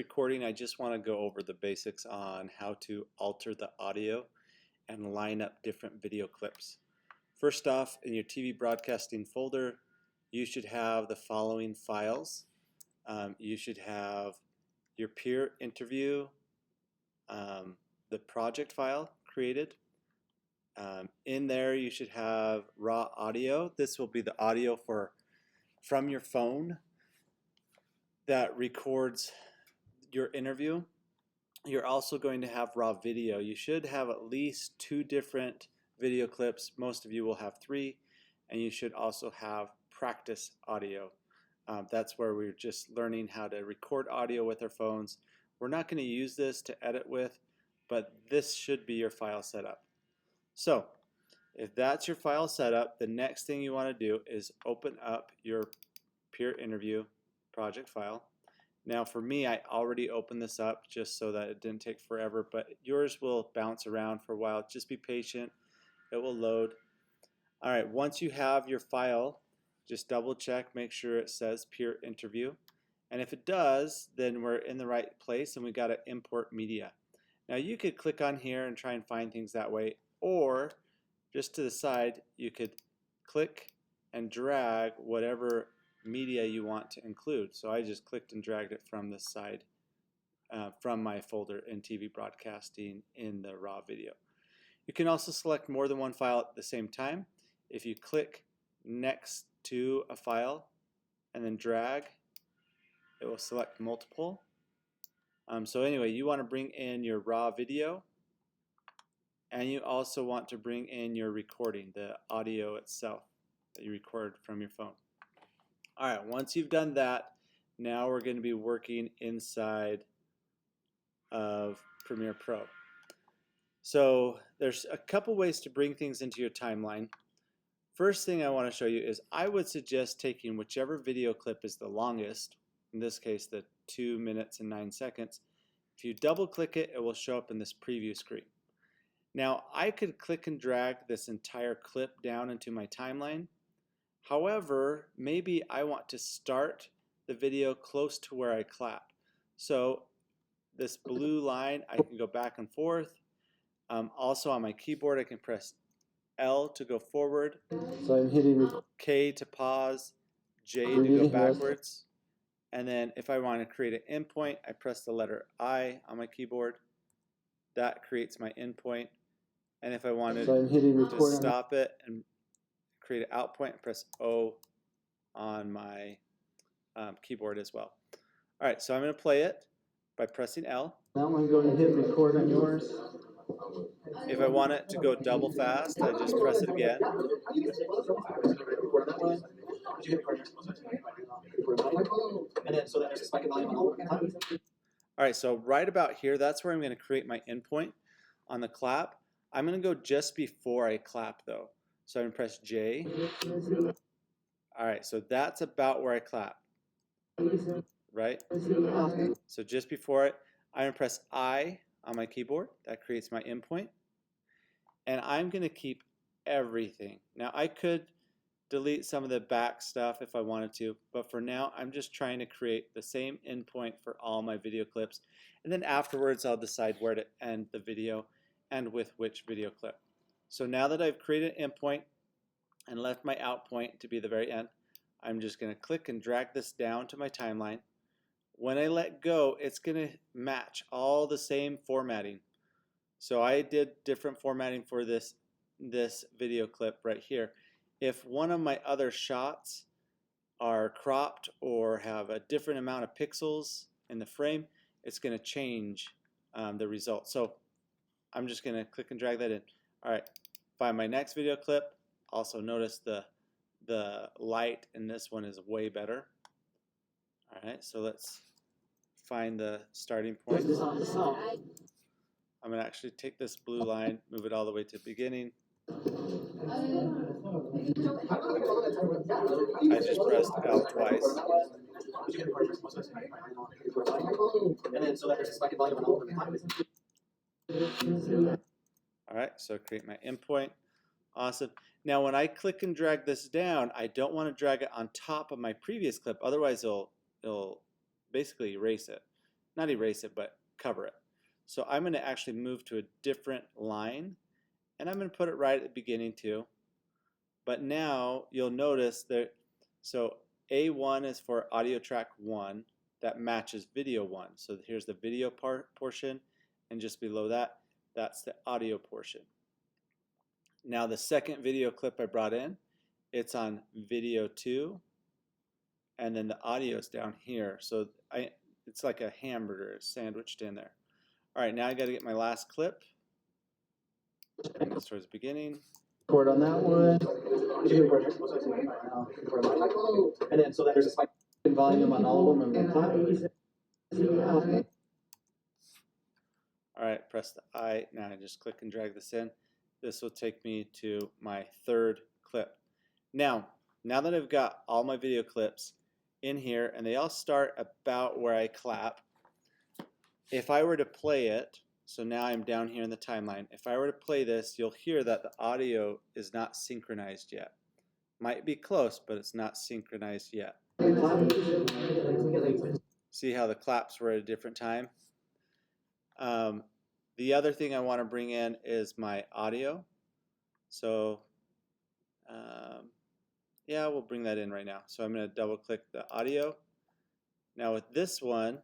Recording, I just want to go over the basics on how to alter the audio and line up different video clips. First off, in your TV broadcasting folder, you should have the following files. You should have your peer interview, the project file created. In there, you should have raw audio. This will be the audio from your phone that records your interview. You're also going to have raw video. You should have at least 2 different video clips. Most of you will have 3, and you should also have practice audio. That's where we're just learning how to record audio with our phones. We're not going to use this to edit with, but this should be your file setup. So if that's your file setup, the next thing you want to do is open up your peer interview project file. Now for me, I already opened this up just so that it didn't take forever, but yours will bounce around for a while. Just be patient. It will load. All right, once you have your file, just double check, make sure it says peer interview. And if it does, then we're in the right place and we got to import media. Now you could click on here and try and find things that way, or just to the side, you could click and drag whatever media you want to include. So I just clicked and dragged it from this side, from my folder in TV broadcasting in the raw video. You can also select more than one file at the same time. If you click next to a file and then drag, it will select multiple. So anyway, you want to bring in your raw video, and you also want to bring in your recording, the audio itself that you record from your phone. Alright, once you've done that, now we're going to be working inside of Premiere Pro. So there's a couple ways to bring things into your timeline. First thing I want to show you is I would suggest taking whichever video clip is the longest, in this case the 2 minutes and 9 seconds. If you double click it, it will show up in this preview screen. Now I could click and drag this entire clip down into my timeline. However, maybe I want to start the video close to where I clap. So this blue line, I can go back and forth. Also on my keyboard, I can press L to go forward, So I'm hitting K to pause, J to go backwards. And then if I want to create an endpoint, I press the letter I on my keyboard. That creates my endpoint. And if I wanted to stop it and create an out point, and press O on my keyboard as well. All right, so I'm going to play it by pressing L. Now I'm going to hit record on yours. If I want it to go double fast, I just press it again. All right, so right about here, that's where I'm going to create my endpoint on the clap. I'm going to go just before I clap though. So I'm going to press J. All right, so that's about where I clap, right? So just before it, I'm going to press I on my keyboard. That creates my endpoint. And I'm going to keep everything. Now I could delete some of the back stuff if I wanted to, but for now I'm just trying to create the same endpoint for all my video clips. And then afterwards I'll decide where to end the video and with which video clip. So now that I've created an endpoint and left my out point to be the very end, I'm just going to click and drag this down to my timeline. When I let go, it's going to match all the same formatting. So I did different formatting for this video clip right here. If one of my other shots are cropped or have a different amount of pixels in the frame, it's going to change the result. So I'm just going to click and drag that in. All right, find my next video clip. Also notice the light in this one is way better. All right, so let's find the starting point. I'm going to actually take this blue line, move it all the way to the beginning. I just pressed L twice. Alright, so create my endpoint. Awesome. Now when I click and drag this down, I don't want to drag it on top of my previous clip, otherwise it'll basically erase it. not erase it, but cover it. So I'm going to actually move to a different line, and I'm going to put it right at the beginning too. But now you'll notice that, so A1 is for audio track 1, that matches video 1. So here's the video portion, and just below that, that's the audio portion. Now the second video clip I brought in, it's on video 2, and then the audio is down here. So it's like a hamburger sandwiched in there. All right, now I got to get my last clip. Bring this towards the beginning. Record on that one. And then so that there's a spike in volume on all of them. All right, press the I. Now I just click and drag this in. This will take me to my third clip. Now that I've got all my video clips in here, and they all start about where I clap, if I were to play it, so now I'm down here in the timeline, if I were to play this, you'll hear that the audio is not synchronized yet. Might be close, but it's not synchronized yet. See how the claps were at a different time? The other thing I want to bring in is my audio. So yeah, we'll bring that in right now. So I'm going to double click the audio. Now with this one,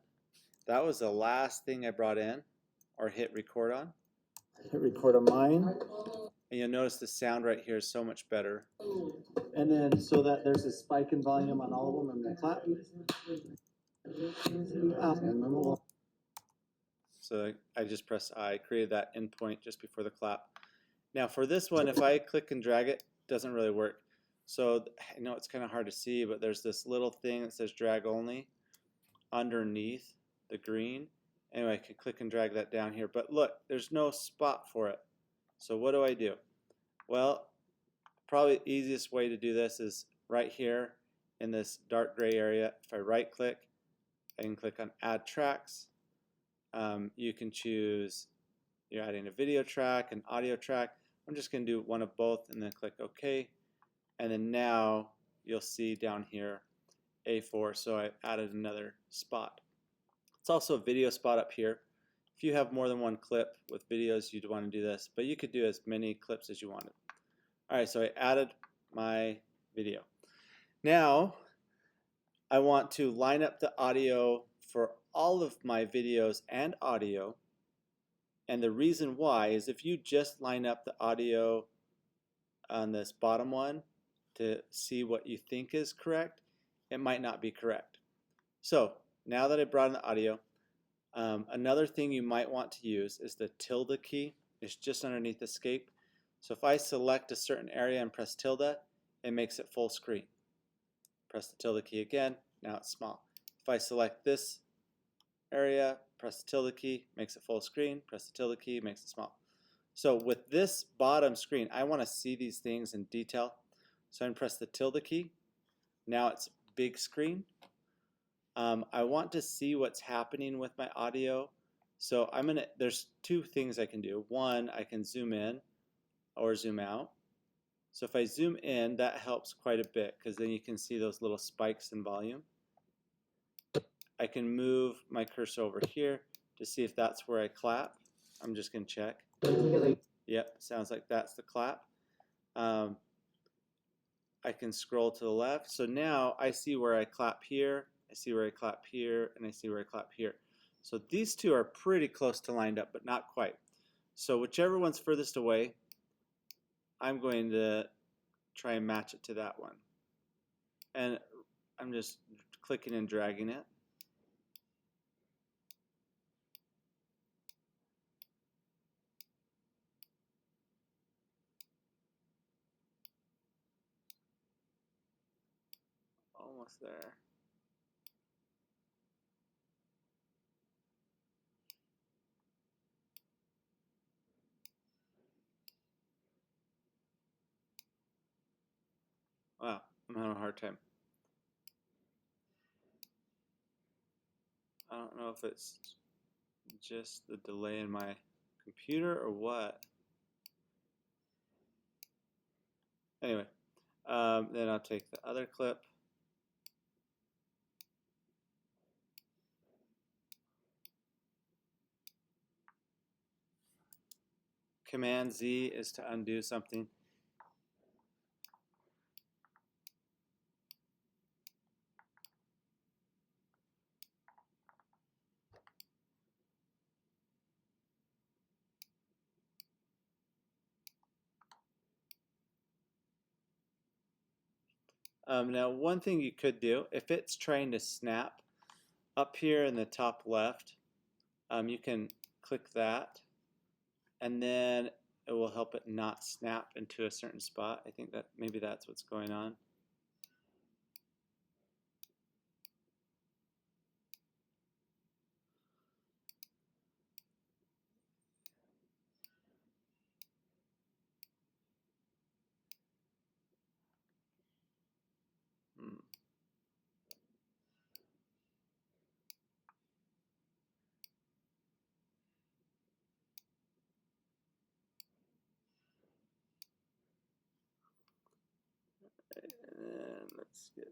that was the last thing I brought in or hit record on. Hit record on mine. And you'll notice the sound right here is so much better. And then so that there's a spike in volume on all of them, and then clap. So I just pressed I, created that endpoint just before the clap. Now for this one, if I click and drag it, it doesn't really work. So I know it's kind of hard to see, but there's this little thing that says drag only underneath the green. Anyway, I can click and drag that down here. But look, there's no spot for it. So what do? Well, probably the easiest way to do this is right here in this dark gray area. If I right click, I can click on add tracks. You can choose, you're adding a video track, an audio track. I'm just going to do one of both and then click OK. And then now you'll see down here A4, so I added another spot. It's also a video spot up here. If you have more than one clip with videos, you'd want to do this, but you could do as many clips as you wanted. All right, so I added my video. Now I want to line up the audio for all of my videos and audio. And the reason why is if you just line up the audio on this bottom one to see what you think is correct, it might not be correct. So now that I brought in the audio, another thing you might want to use is the tilde key. It's just underneath escape. So if I select a certain area and press tilde, it makes it full screen. Press the tilde key again, now it's small. If I select this area, press the tilde key, makes it full screen, press the tilde key, makes it small. So with this bottom screen, I want to see these things in detail. So I'm going to press the tilde key. Now it's big screen. I want to see what's happening with my audio. So there's two things I can do. One, I can zoom in or zoom out. So if I zoom in, that helps quite a bit because then you can see those little spikes in volume. I can move my cursor over here to see if that's where I clap. I'm just going to check. Yep, sounds like that's the clap. I can scroll to the left. So now I see where I clap here, I see where I clap here, and I see where I clap here. So these two are pretty close to lined up, but not quite. So whichever one's furthest away, I'm going to try and match it to that one. And I'm just clicking and dragging it. Almost there. Wow, I'm having a hard time. I don't know if it's just the delay in my computer or what. Anyway, then I'll take the other clip. Command Z is to undo something. Now, one thing you could do, if it's trying to snap up here in the top left, you can click that, and then it will help it not snap into a certain spot. I think that maybe that's what's going on. And let's get,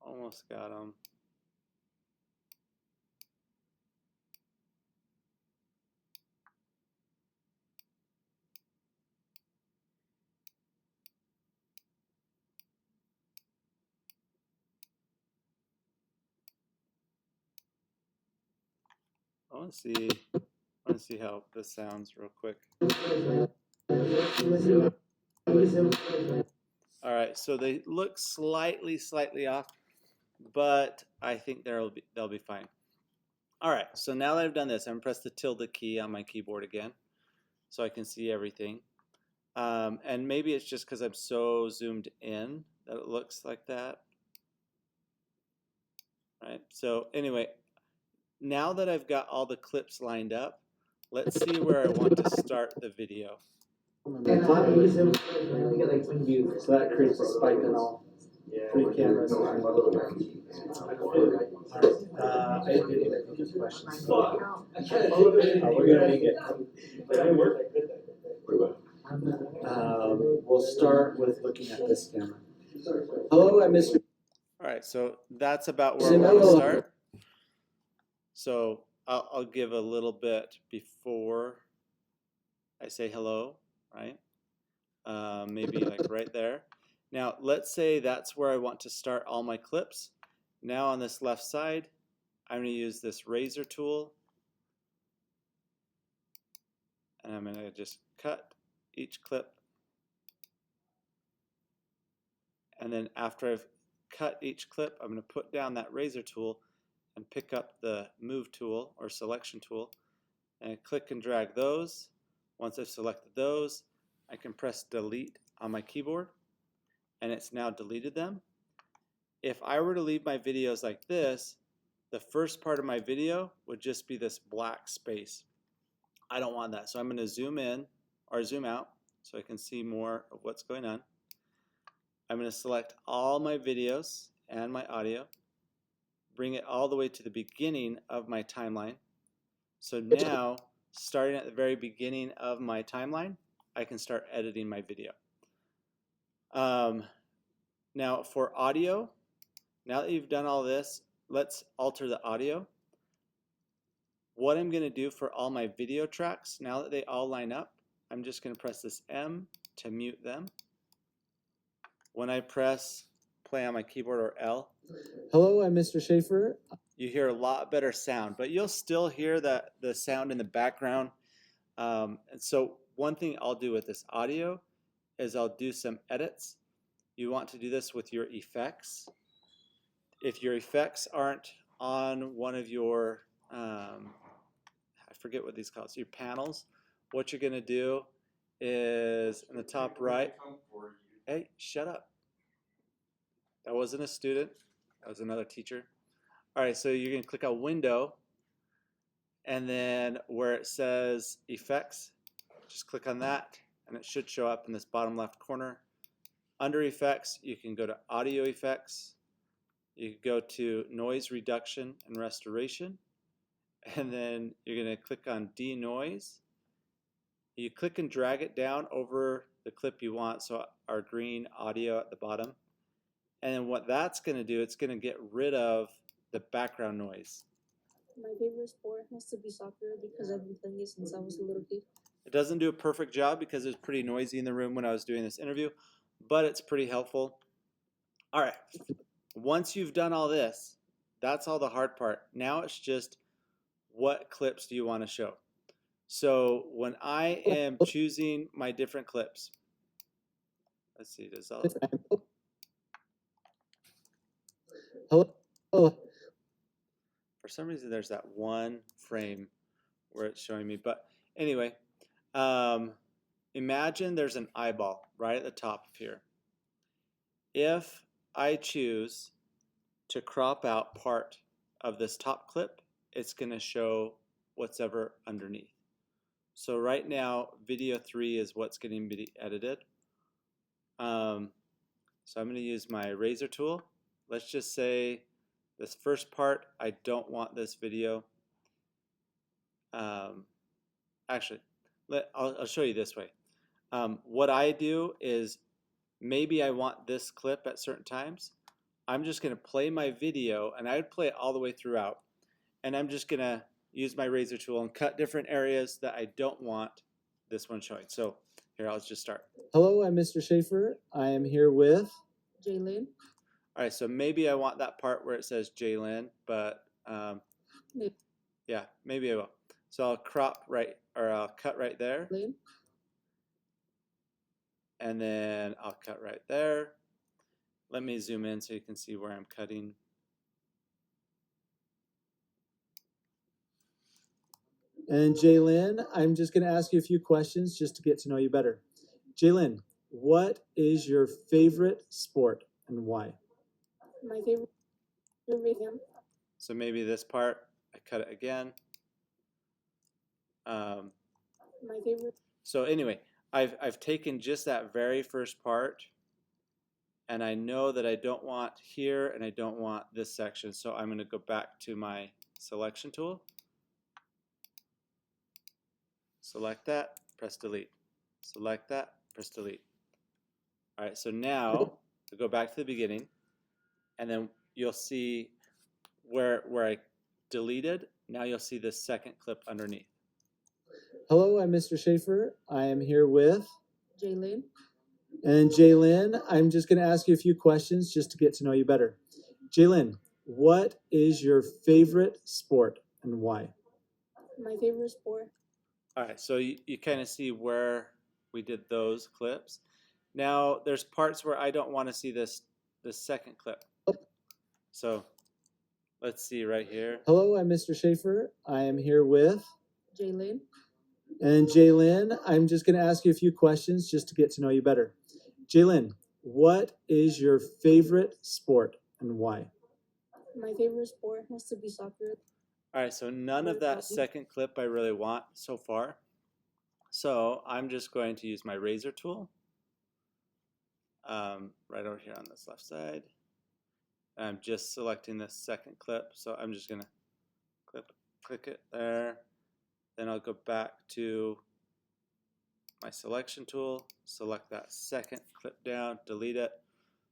almost got them. I want to see how this sounds real quick. All right, so they look slightly off, but I think they'll be fine. All right, so now that I've done this, I'm gonna press the tilde key on my keyboard again, so I can see everything. And maybe it's just because I'm so zoomed in that it looks like that. Right. So anyway, now that I've got all the clips lined up, let's see where I want to start the video. So that creates a spike in all three cameras. We're gonna make it. We'll start with looking at this camera. Hello, I'm Mr. All right, so that's about where I want to start. So I'll give a little bit before I say hello, right? Maybe like right there. Now let's say that's where I want to start all my clips. Now on this left side, I'm going to use this razor tool, and I'm going to just cut each clip. And then after I've cut each clip, I'm going to put down that razor tool and pick up the move tool or selection tool and click and drag those. Once I've selected those, I can press delete on my keyboard and it's now deleted them. If I were to leave my videos like this, the first part of my video would just be this black space. I don't want that, so I'm going to zoom in or zoom out so I can see more of what's going on. I'm going to select all my videos and my audio, bring it all the way to the beginning of my timeline. So now, starting at the very beginning of my timeline, I can start editing my video. Now for audio, now that you've done all this, let's alter the audio. What I'm going to do for all my video tracks, now that they all line up, I'm just going to press this M to mute them. When I press play on my keyboard or L, hello, I'm Mr. Schaefer. You hear a lot better sound, but you'll still hear the sound in the background. And so one thing I'll do with this audio is I'll do some edits. You want to do this with your effects. If your effects aren't on one of your, I forget what these called, so your panels, what you're going to do is in the top right, hey, shut up. That wasn't a student, that was another teacher. All right, so you're going to click on Window, and then where it says Effects, just click on that, and it should show up in this bottom left corner. Under Effects, you can go to Audio Effects, you can go to Noise Reduction and Restoration, and then you're going to click on Denoise. You click and drag it down over the clip you want, so our green audio at the bottom. And then what that's going to do, it's going to get rid of the background noise. My favorite sport has to be soccer because I've been playing it since I was a little kid. It doesn't do a perfect job because it was pretty noisy in the room when I was doing this interview, but it's pretty helpful. All right, once you've done all this, that's all the hard part. Now it's just what clips do you want to show? So when I am choosing my different clips, let's see, does all, Hello. for some reason there's that one frame where it's showing me, but anyway, imagine there's an eyeball right at the top of here. If I choose to crop out part of this top clip, it's going to show what's ever underneath. So right now, video 3 is what's getting edited. So I'm going to use my razor tool. Let's just say this first part, I don't want this video. Actually, I'll show you this way. What I do is maybe I want this clip at certain times. I'm just going to play my video, and I would play it all the way throughout. And I'm just going to use my razor tool and cut different areas that I don't want this one showing. So here, I'll just start. Hello, I'm Mr. Schaefer. I am here with Jalen. All right, so maybe I want that part where it says Jalen, but yeah, maybe I will. So I'll crop right, or I'll cut right there. Jalen. And then I'll cut right there. Let me zoom in so you can see where I'm cutting. And Jalen, I'm just going to ask you a few questions just to get to know you better. Jalen, what is your favorite sport and why? My favorite video. So maybe this part, I cut it again. My favorite. So anyway, I've taken just that very first part, and I know that I don't want here and I don't want this section, so I'm going to go back to my selection tool. Select that, press delete. Select that, press delete. All right, so now I go back to the beginning, and then you'll see where I deleted. Now you'll see the second clip underneath. Hello, I'm Mr. Schaefer. I am here with Jalen. And Jalen, I'm just going to ask you a few questions just to get to know you better. Jalen, what is your favorite sport and why? My favorite sport. All right, so you kind of see where we did those clips. Now there's parts where I don't want to see this second clip. So let's see right here. Hello, I'm Mr. Schaefer. I am here with Jalen. And Jalen, I'm just going to ask you a few questions just to get to know you better. Jalen, what is your favorite sport and why? My favorite sport has to be soccer. All right, so none of that second clip I really want so far. So I'm just going to use my razor tool right over here on this left side. And I'm just selecting this second clip, so I'm just going to click it there. Then I'll go back to my selection tool, select that second clip down, delete it.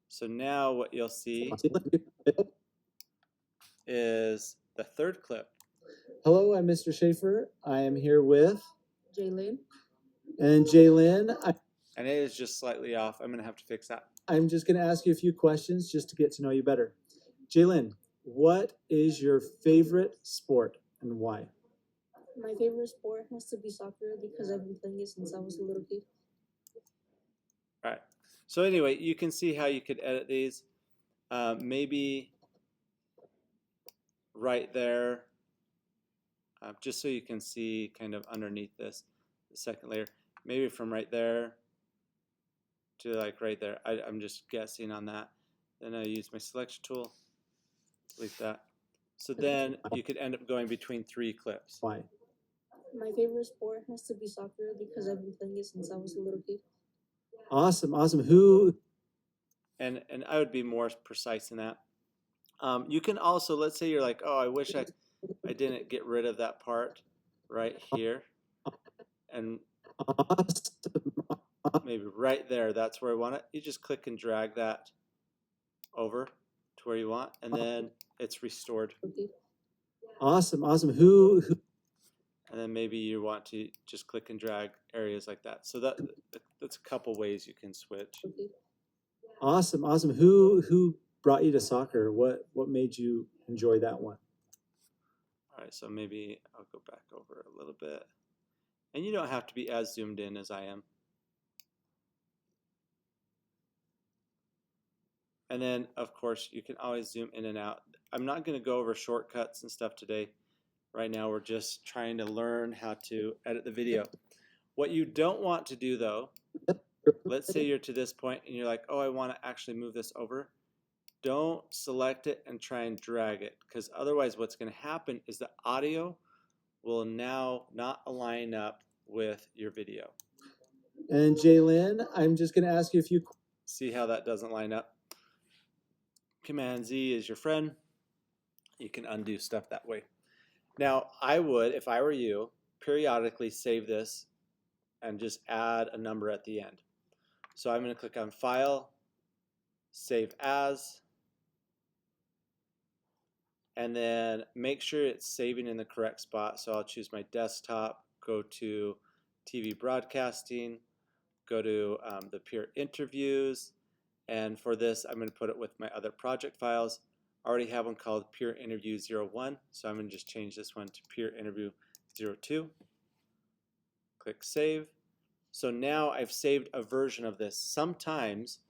So now what you'll see is the third clip. Hello, I'm Mr. Schaefer. I am here with Jalen. And Jalen, And it is just slightly off. I'm going to have to fix that. I'm just going to ask you a few questions just to get to know you better. Jalen, what is your favorite sport and why? My favorite sport has to be soccer because I've been playing it since I was a little kid. All right. So anyway, you can see how you could edit these. Maybe right there, just so you can see kind of underneath this, the second layer. Maybe from right there to like right there. I'm just guessing on that. Then I use my selection tool, delete that. So then you could end up going between 3 clips. Why? My favorite sport has to be soccer because I've been playing it since I was a little kid. Awesome, awesome. Who? And I would be more precise in that. You can also, let's say you're like, oh, I wish I didn't get rid of that part right here. And maybe right there, that's where I want it. You just click and drag that over to where you want, and then it's restored. Okay. Awesome, awesome. And then maybe you want to just click and drag areas like that. So that's a couple ways you can switch. Okay. Awesome, awesome. Who brought you to soccer? What made you enjoy that one? All right, so maybe I'll go back over a little bit. And you don't have to be as zoomed in as I am. And then, of course, you can always zoom in and out. I'm not going to go over shortcuts and stuff today. Right now, we're just trying to learn how to edit the video. What you don't want to do, though, let's say you're to this point and you're like, oh, I want to actually move this over. Don't select it and try and drag it, because otherwise what's going to happen is the audio will now not align up with your video. And Jaylin, I'm just going to ask you a few. See how that doesn't line up? Command Z is your friend. You can undo stuff that way. Now, I would, if I were you, periodically save this and just add a number at the end. So I'm going to click on File, Save As, and then make sure it's saving in the correct spot. So I'll choose my desktop, go to TV broadcasting, go to the peer interviews, and for this I'm going to put it with my other project files. I already have one called Peer Interview 01, so I'm going to just change this one to Peer Interview 02. Click Save. So now I've saved a version of this. Sometimes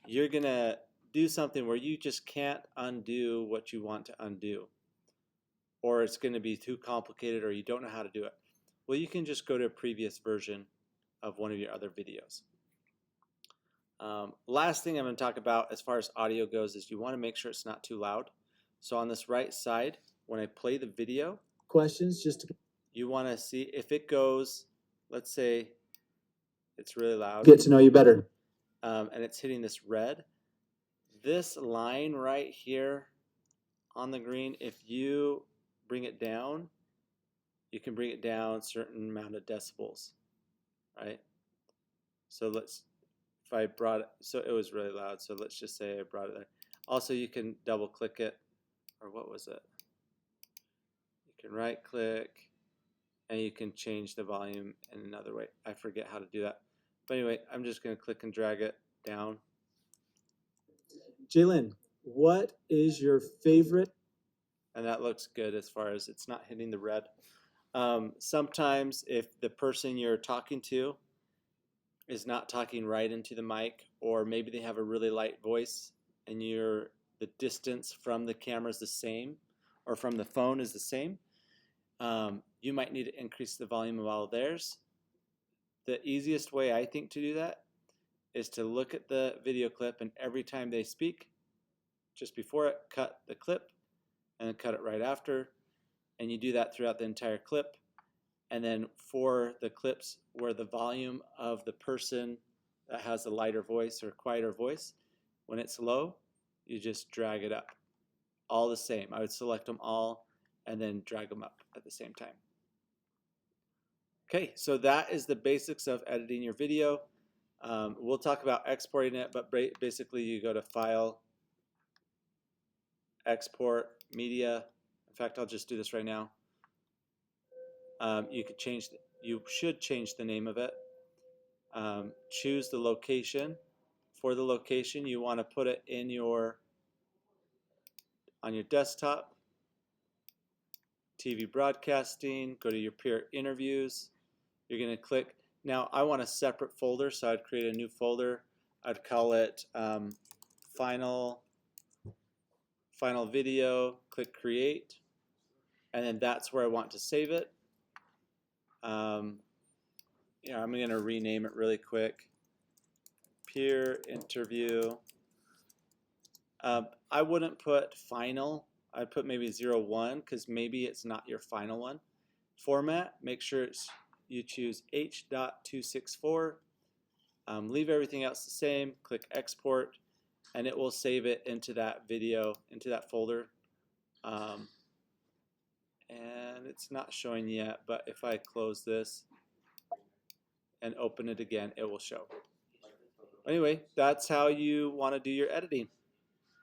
you're going to do something where you just can't undo what you want to undo, or it's going to be too complicated, or you don't know how to do it. Well, you can just go to a previous version of one of your other videos. Last thing I'm going to talk about as far as audio goes is you want to make sure it's not too loud. So on this right side, when I play the video, Questions just to you want to see if it goes, let's say it's really loud, get to know you better. and it's hitting this red. This line right here on the green, if you bring it down, you can bring it down a certain amount of decibels, right? So if I brought it, so it was really loud, so let's just say I brought it there. Also, you can double click it, or what was it? You can right click, and you can change the volume in another way. I forget how to do that. But anyway, I'm just going to click and drag it down. Jaylin, what is your favorite? And that looks good as far as it's not hitting the red. Sometimes if the person you're talking to is not talking right into the mic, or maybe they have a really light voice and the distance from the camera is the same, or from the phone is the same, you might need to increase the volume of all of theirs. The easiest way I think to do that is to look at the video clip, and every time they speak, just before it, cut the clip, and then cut it right after, and you do that throughout the entire clip. And then for the clips where the volume of the person that has a lighter voice or quieter voice, when it's low, you just drag it up. All the same. I would select them all and then drag them up at the same time. Okay, so that is the basics of editing your video. We'll talk about exporting it, but basically you go to File, Export, Media. In fact, I'll just do this right now. You should change the name of it. Choose the location. For the location, you want to put it in on your desktop. TV broadcasting. Go to your peer interviews. You're going to click. Now, I want a separate folder, so I'd create a new folder. I'd call it final video. Click Create, and then that's where I want to save it. I'm going to rename it really quick. Peer interview. I wouldn't put final. I'd put maybe 01, because maybe it's not your final one. Format, make sure you choose H.264. Leave everything else the same. Click Export, and it will save it into that video, into that folder. And it's not showing yet, but if I close this and open it again, it will show. Anyway, that's how you want to do your editing.